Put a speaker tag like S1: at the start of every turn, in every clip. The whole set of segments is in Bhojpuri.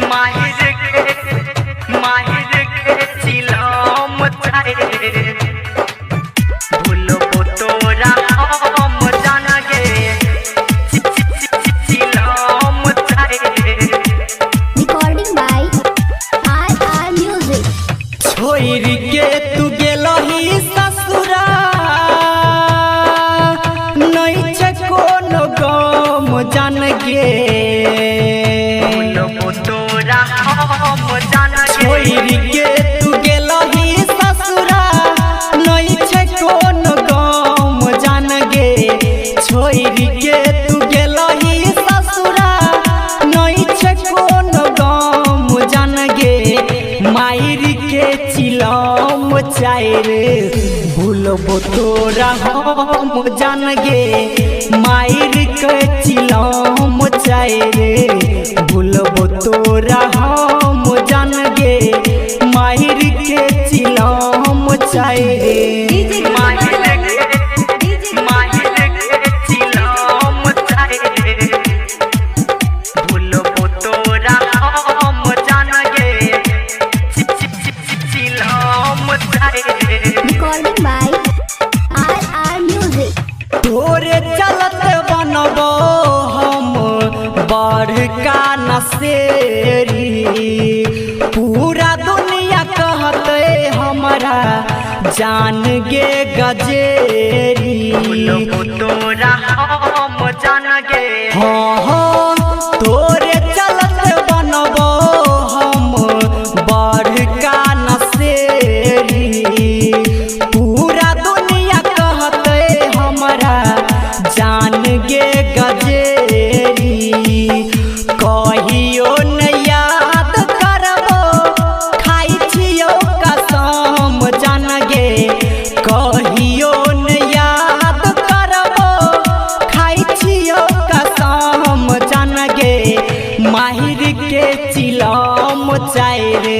S1: माहिर के चिलम चाहे भूलबो तोरा हम जानगे चिलम चाहे।
S2: Recording by RR music.
S1: छोड़ के तू गेलही ससुरा नहीं छे कोनो गम जानगे भूलबो तोरा हम जानगे। छोड़ के तू गेलही ससुरा नहीं छे कोनो गम जानगे छोड़ के तू गेलही ससुरा नहीं छे कोनो गम जानगे मायर के चिलम चाहे भूलबो तोरा हम जानगे मायर के चिलम चाहे भूलबो तोरा हम जानगे मायर के चिलम चाहे। मायर के चिलम चाहे भूलबो तोरा हम जानगे चिलम चाहे।
S2: Recording by RR music.
S1: तोरे चलत बनबो हम बड़का नसेरी पूरा दुनिया कहते हमरा जान गे गजेरी भूलबो तोरा हम जानगे। हाँ तोरे चलत बनबो हम बड़का नसेरी पूरा दुनिया कहते हमरा जान गे गजेरी कहियो न याद करबो खाई छियो कसम जानगे कहियो न याद करबो खाई छियो कसम जानगे माहिर के चिलम चाहे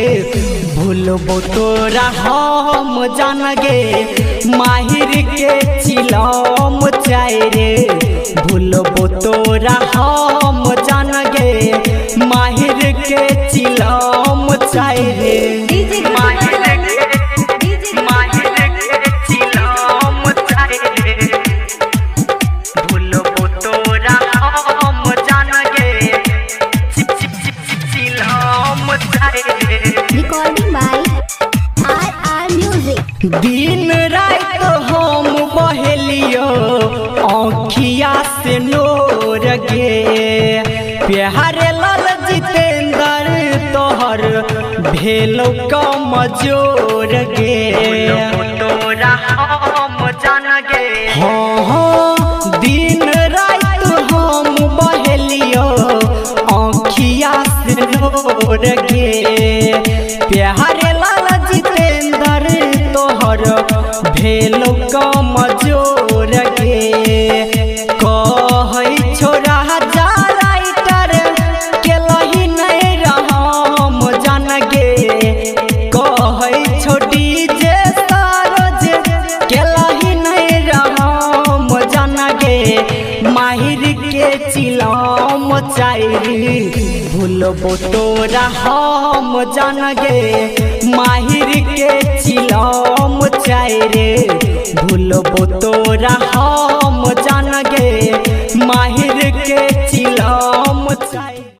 S1: भूलबो तोरा हम जानगे माहिर के चिलम चाहे भूलबो तोरा हम जानगे माहिर के चिलम चाहे। माहिर के चिलम चाहे भूलबो तोरा हम जानगे चिलम चाहे।
S2: Recording by RR music.
S1: दिन रात हम बहेलियो आँखिया से नोर गे प्यारे लाल जितेंद्र तोहर भेलो कमजोर गे तोरा हम जानगे। हाँ दिन रात हम बहेलियो आँखिया से नोर गे प्यारे लाल जितेंद्र तोहर भेलो कमजोर गे कहै छोरा जा राइटर केलही नहीं रहम जानगे कहै छोटी जे सरोज केलही नहीं रहम जानगे माहिर के चिलम चाहे भूलबो तोरा हम जानगे माहिर के चिलम चाहे भूलबो तोरा हम जानगे माहिर के चिलम चाहे।